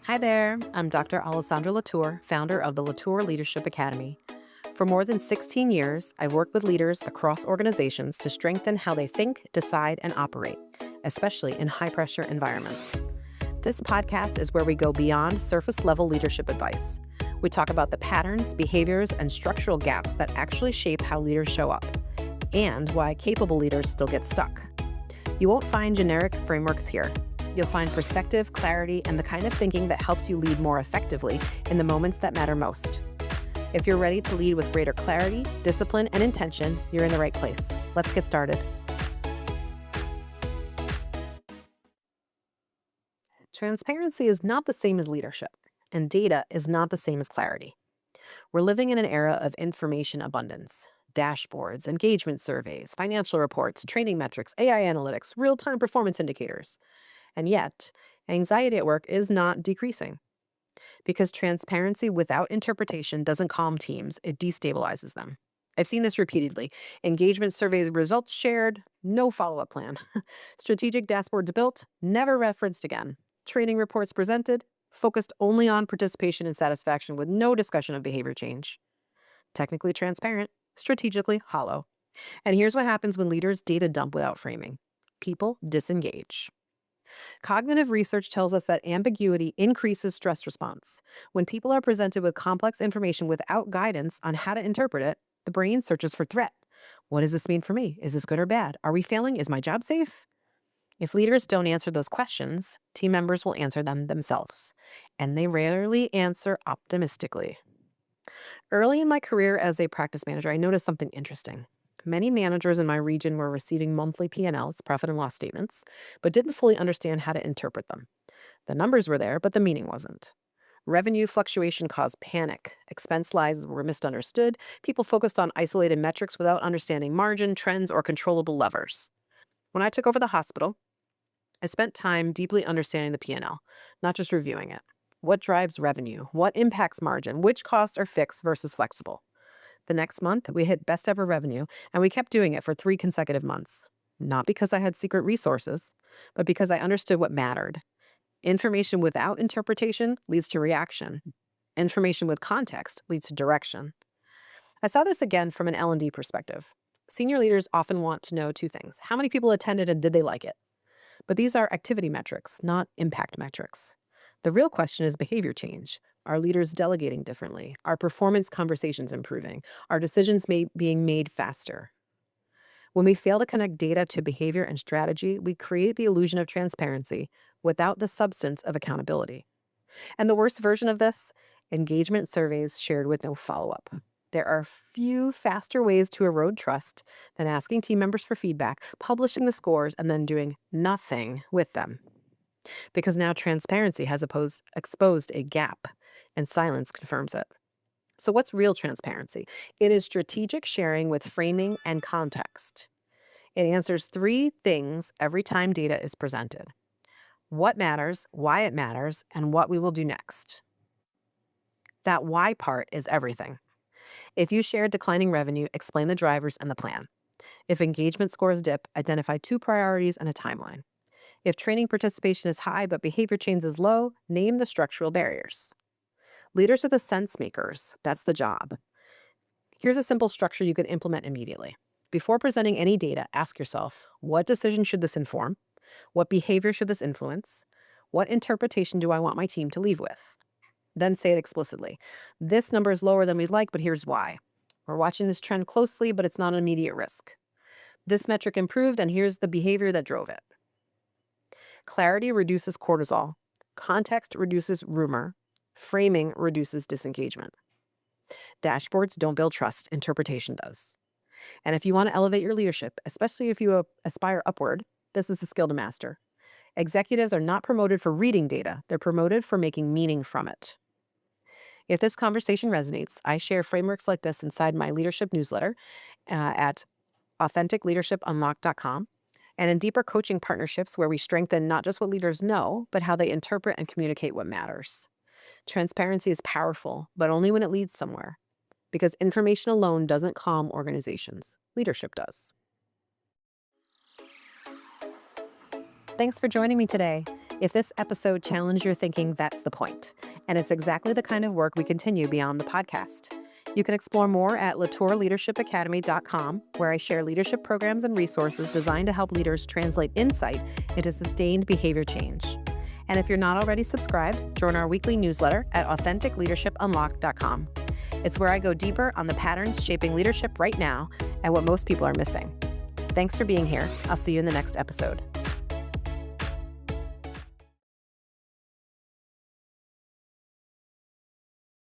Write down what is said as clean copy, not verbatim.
Hi there, I'm Dr. Alessandra Latour, founder of the Latour Leadership Academy. For more than 16 years, I've worked with leaders across organizations to strengthen how they think, decide, and operate, especially in high pressure environments. This podcast is where we go beyond surface level leadership advice. We talk about the patterns, behaviors, and structural gaps that actually shape how leaders show up, and why capable leaders still get stuck. You won't find generic frameworks here. You'll find perspective, clarity, and the kind of thinking that helps you lead more effectively in the moments that matter most. If you're ready to lead with greater clarity, discipline, and intention, you're in the right place. Let's get started. Transparency is not the same as leadership, and data is not the same as clarity. We're living in an era of information abundance. Dashboards, engagement surveys, financial reports, training metrics, AI analytics, real-time performance indicators. And yet, anxiety at work is not decreasing because transparency without interpretation doesn't calm teams, it destabilizes them. I've seen this repeatedly. Engagement surveys results shared, no follow-up plan. Strategic dashboards built, never referenced again. Training reports presented, focused only on participation and satisfaction with no discussion of behavior change. Technically transparent, strategically hollow. And here's what happens when leaders data dump without framing. People disengage. Cognitive research tells us that ambiguity increases stress response. When people are presented with complex information without guidance on how to interpret it, the brain searches for threat. What does this mean for me? Is this good or bad? Are we failing? Is my job safe? If leaders don't answer those questions, team members will answer them themselves. And they rarely answer optimistically. Early in my career as a practice manager, I noticed something interesting. Many managers in my region were receiving monthly P&Ls, profit and loss statements, but didn't fully understand how to interpret them. The numbers were there, but the meaning wasn't. Revenue fluctuation caused panic. Expense lines were misunderstood. People focused on isolated metrics without understanding margin, trends, or controllable levers. When I took over the hospital, I spent time deeply understanding the P&L, not just reviewing it. What drives revenue? What impacts margin? Which costs are fixed versus flexible? The next month, we hit best ever revenue, and we kept doing it for 3 consecutive months. Not because I had secret resources, but because I understood what mattered. Information without interpretation leads to reaction. Information with context leads to direction. I saw this again from an L&D perspective. Senior leaders often want to know 2 things. How many people attended and did they like it? But these are activity metrics, not impact metrics. The real question is behavior change. Are leaders delegating differently? Are performance conversations improving? Are decisions being made faster? When we fail to connect data to behavior and strategy, we create the illusion of transparency without the substance of accountability. And the worst version of this, engagement surveys shared with no follow-up. There are few faster ways to erode trust than asking team members for feedback, publishing the scores, and then doing nothing with them. Because now transparency has exposed a gap, and silence confirms it. So what's real transparency? It is strategic sharing with framing and context. It answers 3 things every time data is presented: what matters, why it matters, and what we will do next. That why part is everything. If you share declining revenue, explain the drivers and the plan. If engagement scores dip, identify 2 priorities and a timeline. If training participation is high but behavior change is low, name the structural barriers. Leaders are the sense makers. That's the job. Here's a simple structure you could implement immediately. Before presenting any data, ask yourself, what decision should this inform? What behavior should this influence? What interpretation do I want my team to leave with? Then say it explicitly. This number is lower than we'd like, but here's why. We're watching this trend closely, but it's not an immediate risk. This metric improved, and here's the behavior that drove it. Clarity reduces cortisol. Context reduces rumor. Framing reduces disengagement. Dashboards don't build trust, interpretation does. And if you want to elevate your leadership, especially if you aspire upward, this is the skill to master. Executives are not promoted for reading data, they're promoted for making meaning from it. If this conversation resonates, I share frameworks like this inside my leadership newsletter at authenticleadershipunlock.com. And in deeper coaching partnerships where we strengthen not just what leaders know, but how they interpret and communicate what matters. Transparency is powerful, but only when it leads somewhere. Because information alone doesn't calm organizations. Leadership does. Thanks for joining me today. If this episode challenged your thinking, that's the point. And it's exactly the kind of work we continue beyond the podcast. You can explore more at latourleadershipacademy.com, where I share leadership programs and resources designed to help leaders translate insight into sustained behavior change. And if you're not already subscribed, join our weekly newsletter at authenticleadershipunlocked.com. It's where I go deeper on the patterns shaping leadership right now and what most people are missing. Thanks for being here. I'll see you in the next episode.